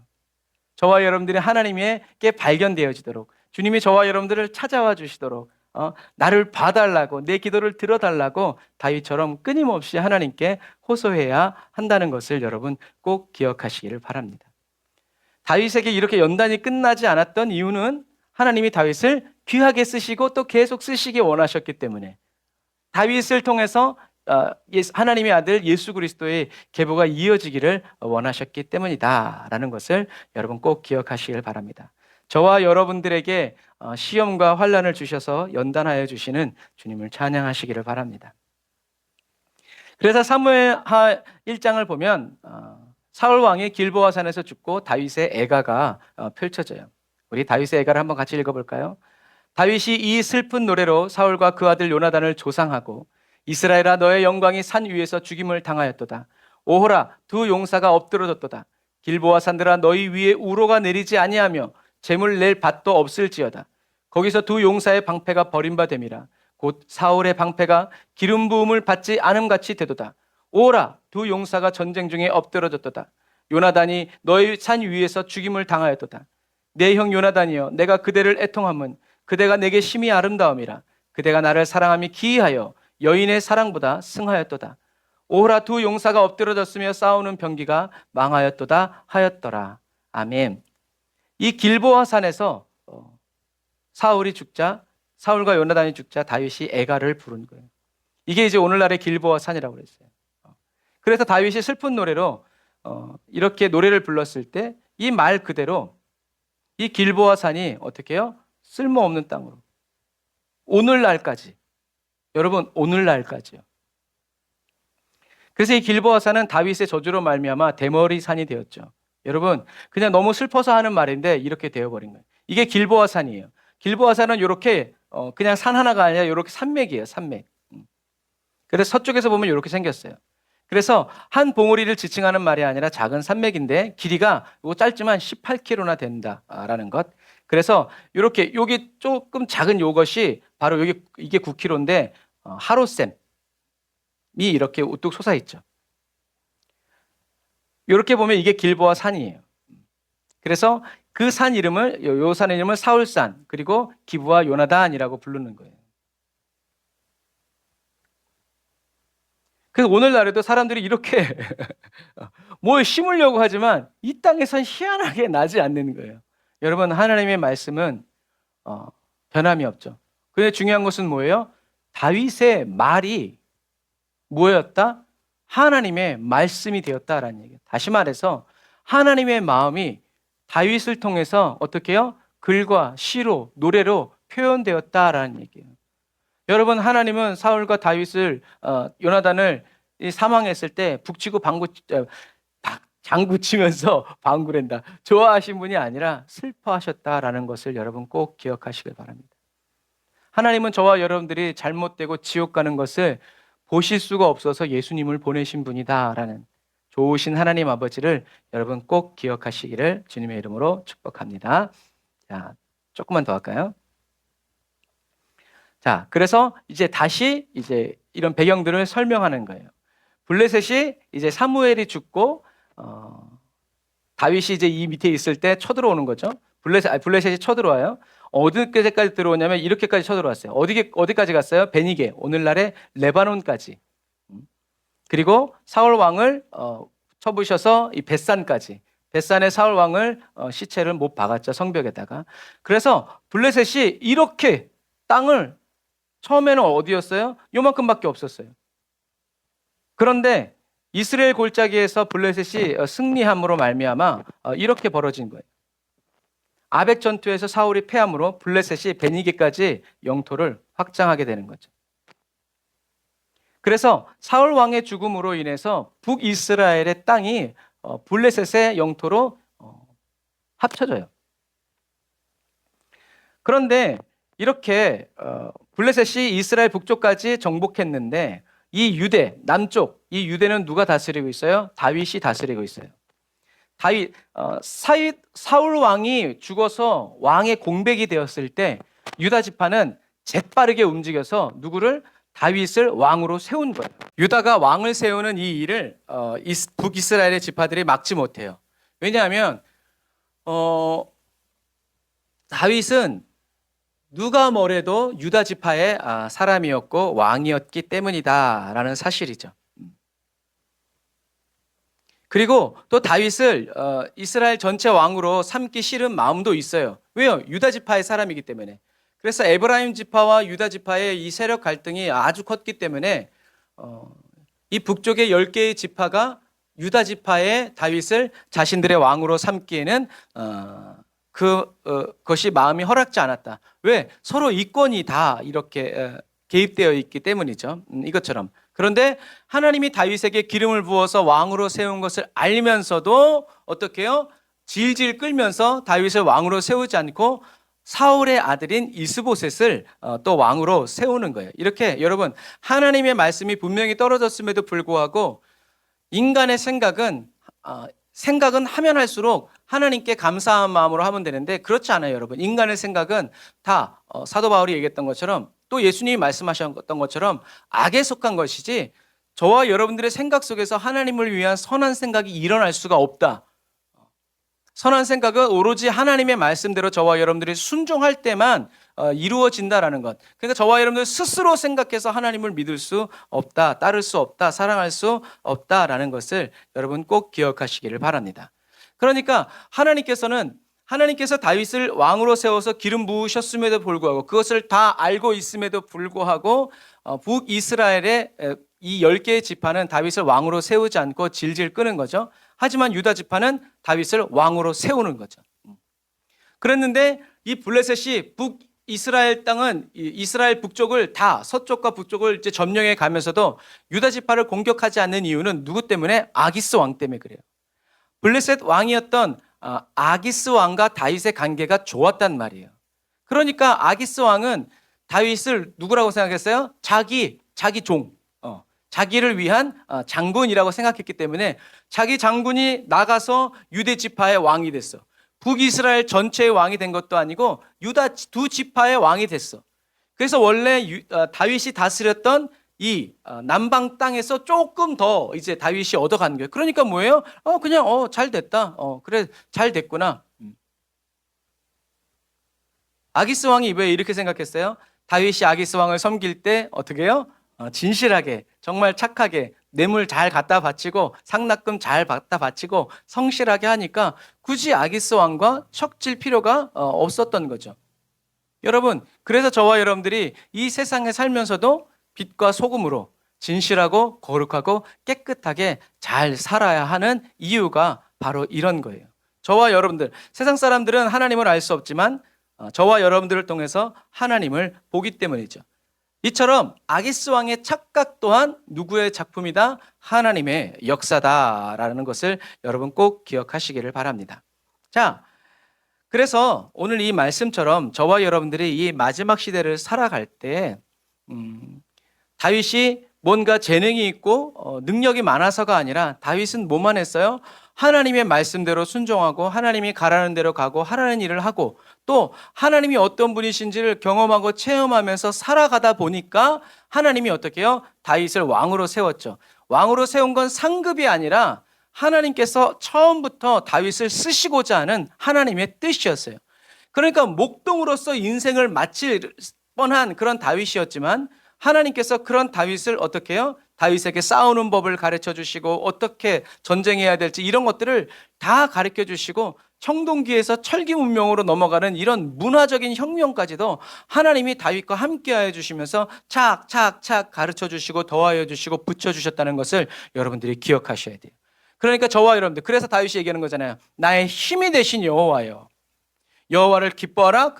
저와 여러분들이 하나님께 발견되어지도록, 주님이 저와 여러분들을 찾아와 주시도록, 나를 봐달라고, 내 기도를 들어달라고 다윗처럼 끊임없이 하나님께 호소해야 한다는 것을 여러분 꼭 기억하시기를 바랍니다. 다윗에게 이렇게 연단이 끝나지 않았던 이유는 하나님이 다윗을 귀하게 쓰시고 또 계속 쓰시기 원하셨기 때문에, 다윗을 통해서 하나님의 아들 예수 그리스도의 계보가 이어지기를 원하셨기 때문이다라는 것을 여러분 꼭 기억하시길 바랍니다. 저와 여러분들에게 시험과 환난을 주셔서 연단하여 주시는 주님을 찬양하시기를 바랍니다. 그래서 사무엘하 1장을 보면 사울 왕이 길보아 산에서 죽고 다윗의 애가가 펼쳐져요. 우리 다윗의 애가를 한번 같이 읽어볼까요? 다윗이 이 슬픈 노래로 사울과 그 아들 요나단을 조상하고, 이스라엘아 너의 영광이 산 위에서 죽임을 당하였도다. 오호라 두 용사가 엎드러졌도다. 길보아 산들아 너희 위에 우로가 내리지 아니하며 재물 낼 밭도 없을지어다. 거기서 두 용사의 방패가 버림받음이라. 곧 사울의 방패가 기름 부음을 받지 않음같이 되도다. 오라 두 용사가 전쟁 중에 엎드러졌도다. 요나단이 너희 산 위에서 죽임을 당하였도다. 내 형 요나단이여, 내가 그대를 애통함은 그대가 내게 심히 아름다움이라. 그대가 나를 사랑함이 기이하여 여인의 사랑보다 승하였도다. 오호라, 두 용사가 엎드러졌으며 싸우는 병기가 망하였도다 하였더라. 아멘. 이 길보아 산에서 사울이 죽자, 사울과 요나단이 죽자 다윗이 애가를 부른 거예요. 이게 이제 오늘날의 길보아 산이라고 그랬어요. 그래서 다윗이 슬픈 노래로 이렇게 노래를 불렀을 때 이 말 그대로 이 길보아 산이 어떻게 해요? 쓸모없는 땅으로, 오늘날까지, 여러분 오늘날까지요. 그래서 이 길보아 산은 다윗의 저주로 말미암아 대머리 산이 되었죠. 여러분, 그냥 너무 슬퍼서 하는 말인데 이렇게 되어버린 거예요. 이게 길보아 산이에요. 길보아 산은 이렇게 그냥 산 하나가 아니라 이렇게 산맥이에요. 산맥. 그래서 서쪽에서 보면 이렇게 생겼어요. 그래서 한 봉우리를 지칭하는 말이 아니라 작은 산맥인데 길이가 짧지만 18km나 된다라는 것. 그래서 이렇게 여기 조금 작은 요것이 바로 여기 이게 9km인데 하롯샘이 이렇게 우뚝 솟아 있죠. 이렇게 보면 이게 길보아 산이에요. 그래서 그 산 이름을, 요 산 이름을 사울산, 그리고 기브와 요나단이라고 부르는 거예요. 그래서 오늘날에도 사람들이 이렇게 뭘 심으려고 하지만 이 땅에선 희한하게 나지 않는 거예요. 여러분, 하나님의 말씀은 변함이 없죠. 그런데 중요한 것은 뭐예요? 다윗의 말이 뭐였다? 하나님의 말씀이 되었다라는 얘기예요. 다시 말해서 하나님의 마음이 다윗을 통해서 어떻게 해요? 글과 시로, 노래로 표현되었다라는 얘기예요. 여러분, 하나님은 사울과 다윗을 요나단을 사망했을 때 북치고 장구치면서 방구랜다 좋아하신 분이 아니라 슬퍼하셨다라는 것을 여러분 꼭 기억하시길 바랍니다. 하나님은 저와 여러분들이 잘못되고 지옥 가는 것을 보실 수가 없어서 예수님을 보내신 분이다라는 좋으신 하나님 아버지를 여러분 꼭 기억하시기를 주님의 이름으로 축복합니다. 자, 조금만 더 할까요? 자, 그래서 이제 다시 이런 배경들을 설명하는 거예요. 블레셋이 이제 사무엘이 죽고 다윗이 이제 이 밑에 있을 때 쳐들어오는 거죠. 블레셋이 쳐들어와요. 어디까지 들어오냐면 이렇게까지 쳐들어왔어요. 어디까지 갔어요? 베니게, 오늘날의 레바논까지. 그리고 사울 왕을 쳐부셔서 이 벳산까지. 벳산의 사울 왕을 시체를 못 박았죠, 성벽에다가. 그래서 블레셋이 이렇게 땅을, 처음에는 어디였어요? 요만큼밖에 없었어요. 그런데 이스라엘 골짜기에서 블레셋이 승리함으로 말미암아 이렇게 벌어진 거예요. 아벡 전투에서 사울이 패함으로 블레셋이 베니게까지 영토를 확장하게 되는 거죠. 그래서 사울 왕의 죽음으로 인해서 북이스라엘의 땅이 블레셋의 영토로 합쳐져요. 그런데 이렇게 블레셋이 이스라엘 북쪽까지 정복했는데 이 유대 남쪽, 이 유대는 누가 다스리고 있어요? 다윗이 다스리고 있어요. 사울 왕이 죽어서 왕의 공백이 되었을 때 유다 지파는 재빠르게 움직여서 누구를? 다윗을 왕으로 세운 거예요. 유다가 왕을 세우는 이 일을 북이스라엘의 지파들이 막지 못해요. 왜냐하면 다윗은 누가 뭐래도 유다 지파의 사람이었고 왕이었기 때문이다라는 사실이죠. 그리고 또 다윗을 이스라엘 전체 왕으로 삼기 싫은 마음도 있어요. 왜요? 유다 지파의 사람이기 때문에. 그래서 에브라임 지파와 유다 지파의 이 세력 갈등이 아주 컸기 때문에 이 북쪽의 10개의 지파가 유다 지파의 다윗을 자신들의 왕으로 삼기에는 그것이 마음이 허락지 않았다. 왜? 서로 이권이 다 이렇게 개입되어 있기 때문이죠. 이것처럼. 그런데 하나님이 다윗에게 기름을 부어서 왕으로 세운 것을 알면서도 어떻게 해요? 질질 끌면서 다윗을 왕으로 세우지 않고 사울의 아들인 이스보셋을 또 왕으로 세우는 거예요. 이렇게 여러분, 하나님의 말씀이 분명히 떨어졌음에도 불구하고 인간의 생각은 하면 할수록 하나님께 감사한 마음으로 하면 되는데 그렇지 않아요, 여러분. 인간의 생각은 다 사도 바울이 얘기했던 것처럼 또 예수님이 말씀하셨던 것처럼 악에 속한 것이지 저와 여러분들의 생각 속에서 하나님을 위한 선한 생각이 일어날 수가 없다. 선한 생각은 오로지 하나님의 말씀대로 저와 여러분들이 순종할 때만 이루어진다라는 것. 그러니까 저와 여러분들 스스로 생각해서 하나님을 믿을 수 없다, 따를 수 없다, 사랑할 수 없다라는 것을 여러분 꼭 기억하시기를 바랍니다. 그러니까 하나님께서 다윗을 왕으로 세워서 기름 부으셨음에도 불구하고, 그것을 다 알고 있음에도 불구하고 북이스라엘의 이 10개의 지파는 다윗을 왕으로 세우지 않고 질질 끄는 거죠. 하지만 유다 지파는 다윗을 왕으로 세우는 거죠. 그랬는데 이 블레셋이 북이스라엘 땅은 이스라엘 북쪽을 다 서쪽과 북쪽을 이제 점령해 가면서도 유다 지파를 공격하지 않는 이유는 누구 때문에? 아기스 왕 때문에 그래요. 블레셋 왕이었던 아기스 왕과 다윗의 관계가 좋았단 말이에요. 그러니까 아기스 왕은 다윗을 누구라고 생각했어요? 자기 종, 자기를 위한 장군이라고 생각했기 때문에 자기 장군이 나가서 유대 지파의 왕이 됐어. 북이스라엘 전체의 왕이 된 것도 아니고 유다 두 지파의 왕이 됐어. 그래서 원래 다윗이 다스렸던 이 남방 땅에서 조금 더 이제 다윗이 얻어가는 거예요. 그러니까 뭐예요? 그냥 잘 됐다. 그래, 잘 됐구나. 아기스 왕이 왜 이렇게 생각했어요? 다윗이 아기스 왕을 섬길 때 어떻게 해요? 진실하게, 정말 착하게 뇌물 잘 갖다 바치고 상납금 잘 갖다 바치고 성실하게 하니까 굳이 아기스 왕과 척질 필요가 없었던 거죠. 여러분, 그래서 저와 여러분들이 이 세상에 살면서도 빛과 소금으로 진실하고 거룩하고 깨끗하게 잘 살아야 하는 이유가 바로 이런 거예요. 저와 여러분들, 세상 사람들은 하나님을 알 수 없지만 저와 여러분들을 통해서 하나님을 보기 때문이죠. 이처럼 아기스 왕의 착각 또한 누구의 작품이다? 하나님의 역사다라는 것을 여러분 꼭 기억하시기를 바랍니다. 자, 그래서 오늘 이 말씀처럼 저와 여러분들이 이 마지막 시대를 살아갈 때 다윗이 뭔가 재능이 있고 능력이 많아서가 아니라 다윗은 뭐만 했어요? 하나님의 말씀대로 순종하고 하나님이 가라는 대로 가고 하라는 일을 하고 또 하나님이 어떤 분이신지를 경험하고 체험하면서 살아가다 보니까 하나님이 어떻게 해요? 다윗을 왕으로 세웠죠. 왕으로 세운 건 상급이 아니라 하나님께서 처음부터 다윗을 쓰시고자 하는 하나님의 뜻이었어요. 그러니까 목동으로서 인생을 마칠 뻔한 그런 다윗이었지만 하나님께서 그런 다윗을 어떻게 해요? 다윗에게 싸우는 법을 가르쳐 주시고 어떻게 전쟁해야 될지 이런 것들을 다 가르쳐 주시고 청동기에서 철기 문명으로 넘어가는 이런 문화적인 혁명까지도 하나님이 다윗과 함께하여 주시면서 착착착 가르쳐 주시고 더하여 주시고 붙여 주셨다는 것을 여러분들이 기억하셔야 돼요. 그러니까 저와 여러분들, 그래서 다윗이 얘기하는 거잖아요. 나의 힘이 되신 여호와여, 여호와를 기뻐하라.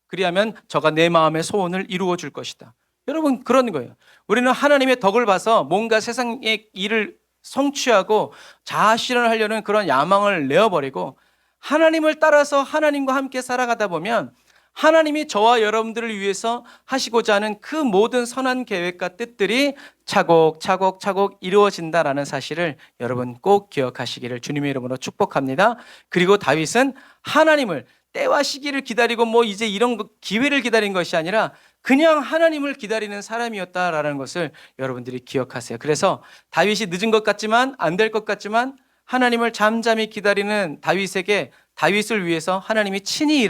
그리하면 저가 내 마음의 소원을 이루어 줄 것이다. 여러분, 그런 거예요. 우리는 하나님의 덕을 봐서 뭔가 세상의 일을 성취하고 자아실현을 하려는 그런 야망을 내어버리고 하나님을 따라서 하나님과 함께 살아가다 보면 하나님이 저와 여러분들을 위해서 하시고자 하는 그 모든 선한 계획과 뜻들이 차곡차곡 이루어진다라는 사실을 여러분 꼭 기억하시기를 주님의 이름으로 축복합니다. 그리고 다윗은 하나님을 때와 시기를 기다리고 뭐 이제 이런 기회를 기다린 것이 아니라 그냥 하나님을 기다리는 사람이었다라는 것을 여러분들이 기억하세요. 그래서 다윗이 늦은 것 같지만 안 될 것 같지만 하나님을 잠잠히 기다리는 다윗에게 다윗을 위해서 하나님이 친히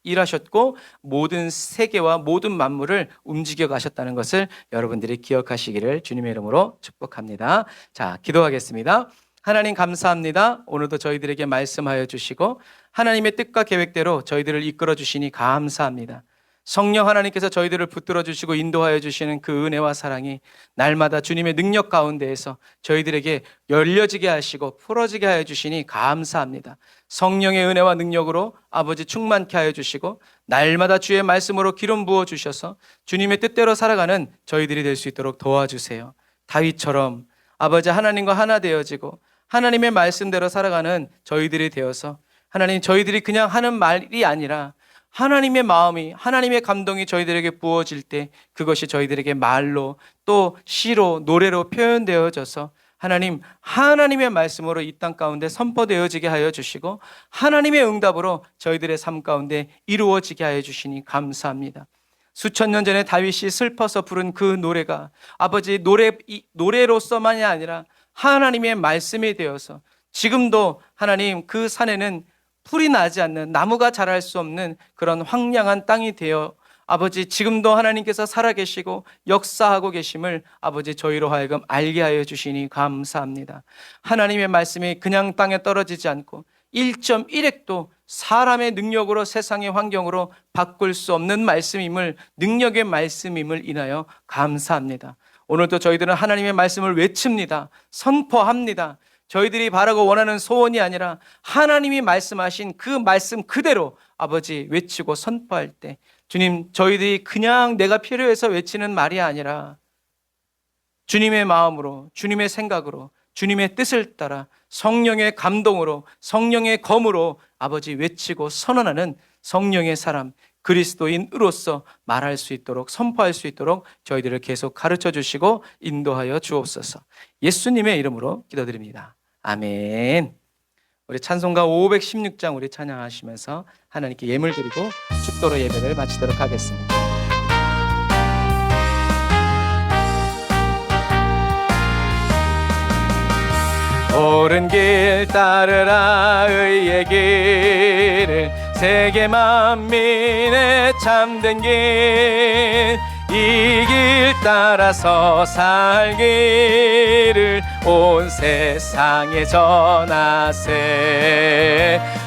일하셨고 모든 세계와 모든 만물을 움직여 가셨다는 것을 여러분들이 기억하시기를 주님의 이름으로 축복합니다. 자, 기도하겠습니다. 하나님 감사합니다. 오늘도 저희들에게 말씀하여 주시고 하나님의 뜻과 계획대로 저희들을 이끌어 주시니 감사합니다. 성령 하나님께서 저희들을 붙들어 주시고 인도하여 주시는 그 은혜와 사랑이 날마다 주님의 능력 가운데에서 저희들에게 열려지게 하시고 풀어지게 하여 주시니 감사합니다. 성령의 은혜와 능력으로 아버지 충만케 하여 주시고 날마다 주의 말씀으로 기름 부어 주셔서 주님의 뜻대로 살아가는 저희들이 될 수 있도록 도와주세요. 다윗처럼 아버지 하나님과 하나 되어지고 하나님의 말씀대로 살아가는 저희들이 되어서 하나님, 저희들이 그냥 하는 말이 아니라 하나님의 마음이, 하나님의 감동이 저희들에게 부어질 때 그것이 저희들에게 말로 또 시로 노래로 표현되어져서 하나님, 하나님의 말씀으로 이 땅 가운데 선포되어지게 하여 주시고 하나님의 응답으로 저희들의 삶 가운데 이루어지게 하여 주시니 감사합니다. 수천 년 전에 다윗이 슬퍼서 부른 그 노래가 아버지 노래로서만이 아니라 하나님의 말씀이 되어서 지금도 하나님 그 산에는 풀이 나지 않는, 나무가 자랄 수 없는 그런 황량한 땅이 되어 아버지 지금도 하나님께서 살아계시고 역사하고 계심을 아버지 저희로 하여금 알게 하여 주시니 감사합니다. 하나님의 말씀이 그냥 땅에 떨어지지 않고 1.1핵도 사람의 능력으로 세상의 환경으로 바꿀 수 없는 말씀임을, 능력의 말씀임을 인하여 감사합니다. 오늘도 저희들은 하나님의 말씀을 외칩니다. 선포합니다. 저희들이 바라고 원하는 소원이 아니라 하나님이 말씀하신 그 말씀 그대로 아버지 외치고 선포할 때, 주님, 저희들이 그냥 내가 필요해서 외치는 말이 아니라 주님의 마음으로, 주님의 생각으로, 주님의 뜻을 따라 성령의 감동으로, 성령의 검으로 아버지 외치고 선언하는 성령의 사람, 그리스도인으로서 말할 수 있도록, 선포할 수 있도록 저희들을 계속 가르쳐 주시고 인도하여 주옵소서. 예수님의 이름으로 기도드립니다. 아멘. 우리 찬송가 516장 우리 찬양하시면서 하나님께 예물 드리고 축도로 예배를 마치도록 하겠습니다. 옳은 길 따르라 의의 길을, 세계 만민의 참된 길, 이 길 따라서 살기를 온 세상에 전하세.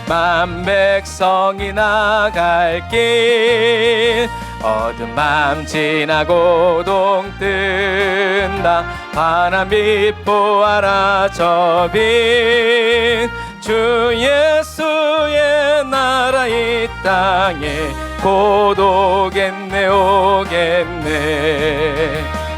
만 백성이 나갈 길, 어두운 밤 지나고 동 뜬다. 환한 빛 보아라 저 빛, 주 예수의 나라 이 땅에 곧 오겠네 오겠네.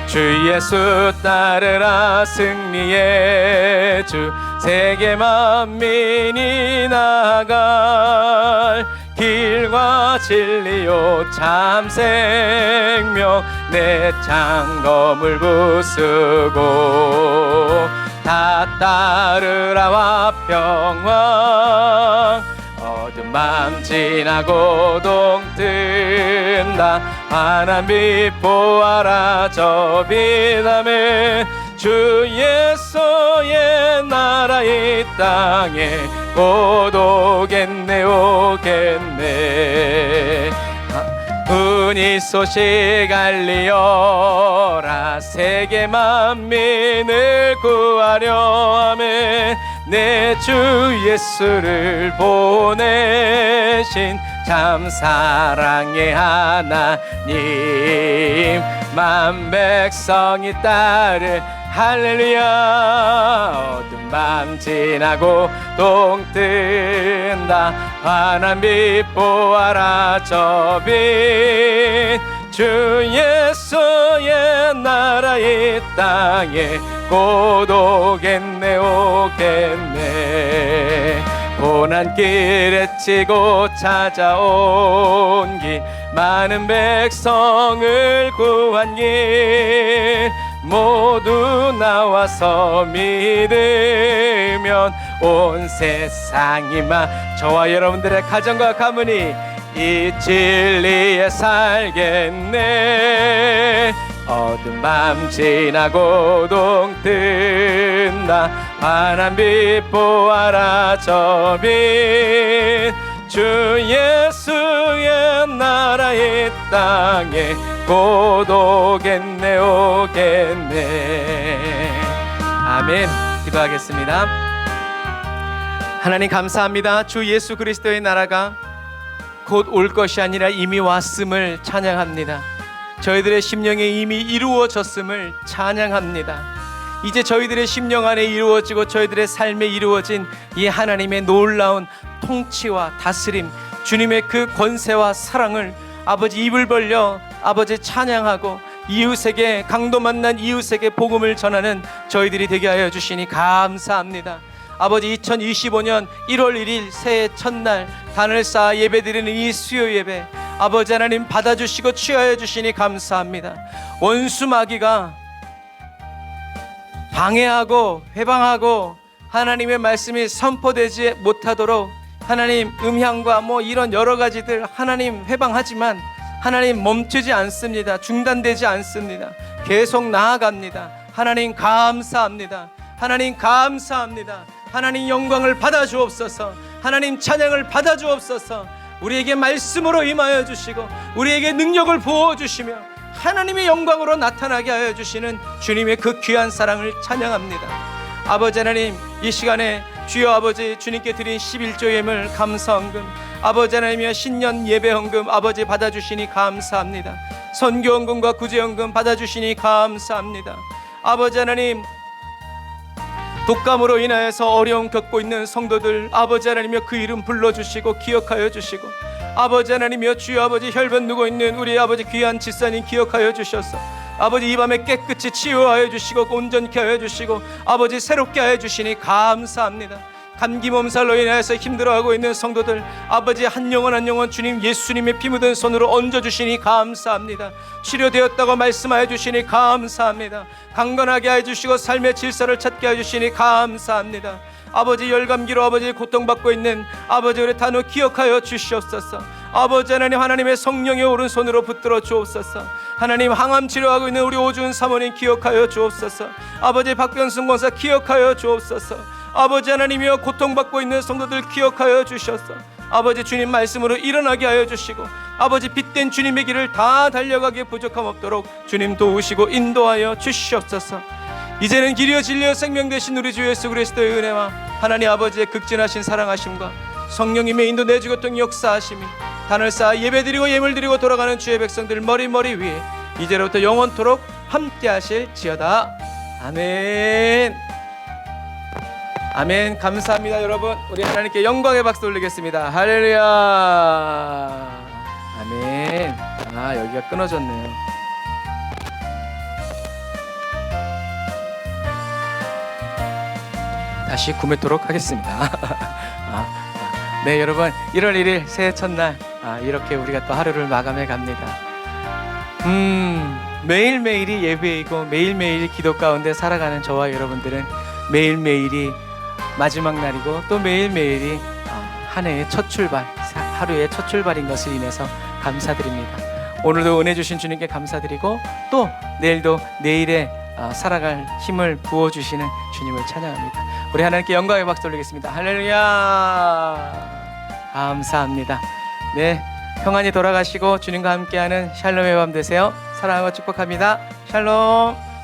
주 예수 따르라 승리의 주, 세계 만민이 나갈 길과 진리요 참 생명, 내 창검을 부수고 다 따르라 화평왕. 어두운 밤 지나고 동 뜬다. 환한 빛 보아라 저 빛나네. 주 예수의 나라 이 땅에 곧 오겠네 오겠네. 은희 소식 알리어라. 세계 만민을 구하려 하매 내 주 예수를 보내신 참 사랑의 하나님, 만 백성이 따를 할렐루야. 어두운 밤 지나고 동 뜬다. 환한 빛 보아라 저 빛, 주 예수의 나라 이 땅에 곧 오겠네 오겠네. 고난길에 치고 찾아온 길, 많은 백성을 구한 길, 모두 나와서 믿으면 온 세상이 저와 여러분들의 가정과 가문이 이 진리에 살겠네. 어두운 밤 지나고 동 뜬다. 환한 빛 보아라 저 빛, 주 예수의 나라 이 땅에 곧 오겠네 오겠네. 아멘. 기도하겠습니다. 하나님 감사합니다. 주 예수 그리스도의 나라가 곧 올 것이 아니라 이미 왔음을 찬양합니다. 저희들의 심령에 이미 이루어졌음을 찬양합니다. 이제 저희들의 심령 안에 이루어지고 저희들의 삶에 이루어진 이 하나님의 놀라운 통치와 다스림, 주님의 그 권세와 사랑을 아버지 입을 벌려 아버지 찬양하고 이웃에게, 강도 만난 이웃에게 복음을 전하는 저희들이 되게 하여 주시니 감사합니다. 아버지 2025년 1월 1일 새해 첫날 단을 쌓아 예배드리는 이 수요 예배, 아버지 하나님 받아주시고 취하여 주시니 감사합니다. 원수 마귀가 방해하고 회방하고 하나님의 말씀이 선포되지 못하도록 하나님 음향과 이런 여러 가지들 하나님 회방하지만 하나님 멈추지 않습니다. 중단되지 않습니다. 계속 나아갑니다. 하나님 감사합니다. 하나님 감사합니다. 하나님 영광을 받아 주옵소서. 하나님 찬양을 받아 주옵소서. 우리에게 말씀으로 임하여 주시고 우리에게 능력을 부어 주시며 하나님의 영광으로 나타나게 하여 주시는 주님의 그 귀한 사랑을 찬양합니다. 아버지 하나님, 이 시간에 주여 아버지 주님께 드린 11조 예물 감사헌금, 아버지 하나님이여 신년 예배헌금 아버지 받아주시니 감사합니다. 선교헌금과 구제헌금 받아주시니 감사합니다. 아버지 하나님, 독감으로 인하여서 어려움 겪고 있는 성도들 아버지 하나님이여 그 이름 불러주시고 기억하여 주시고, 아버지 하나님이여 주여 아버지 혈변 누고 있는 우리 아버지 귀한 집사님 기억하여 주셔서 아버지 이 밤에 깨끗이 치유하여 주시고 온전케 하여 주시고 아버지 새롭게 하여 주시니 감사합니다. 감기 몸살로 인하여서 힘들어하고 있는 성도들 아버지 한 영혼 한 영혼 주님 예수님의 피 묻은 손으로 얹어주시니 감사합니다. 치료되었다고 말씀하여 주시니 감사합니다. 강건하게 하여 주시고 삶의 질서를 찾게 하여 주시니 감사합니다. 아버지 열감기로 아버지 고통받고 있는 아버지 우리 단우 기억하여 주시옵소서. 아버지 하나님, 하나님의 성령의 오른손으로 붙들어 주옵소서. 하나님, 항암 치료하고 있는 우리 오준 사모님 기억하여 주옵소서. 아버지 박병순 권사 기억하여 주옵소서. 아버지 하나님이여 고통받고 있는 성도들 기억하여 주셔서 아버지 주님 말씀으로 일어나게 하여 주시고 아버지 빛된 주님의 길을 다 달려가기에 부족함 없도록 주님 도우시고 인도하여 주시옵소서. 이제는 길이요 진리요 생명 되신 우리 주 예수 그리스도의 은혜와 하나님 아버지의 극진하신 사랑하심과 성령님의 인도 내주교통 역사하심이 단을 쌓아 예배드리고 예물드리고 돌아가는 주의 백성들 머리 위에 이제로부터 영원토록 함께 하실지어다. 아멘. 아멘. 감사합니다. 여러분, 우리 하나님께 영광의 박수 올리겠습니다. 할렐루야. 아멘. 여기가 끊어졌네요. 다시 구매토록 하겠습니다. 네, 여러분, 1월 1일 새해 첫날 이렇게 우리가 또 하루를 마감해 갑니다. 매일매일이 예배이고 매일매일이 기도 가운데 살아가는 저와 여러분들은 매일매일이 마지막 날이고 또 매일매일이 한 해의 첫 출발, 하루의 첫 출발인 것을 인해서 감사드립니다. 오늘도 은혜 주신 주님께 감사드리고 또 내일도 내일에 살아갈 힘을 부어주시는 주님을 찬양합니다. 우리 하나님께 영광의 박수 올리겠습니다. 할렐루야. 감사합니다. 네, 평안히 돌아가시고 주님과 함께하는 샬롬의 밤 되세요. 사랑하고 축복합니다. 샬롬.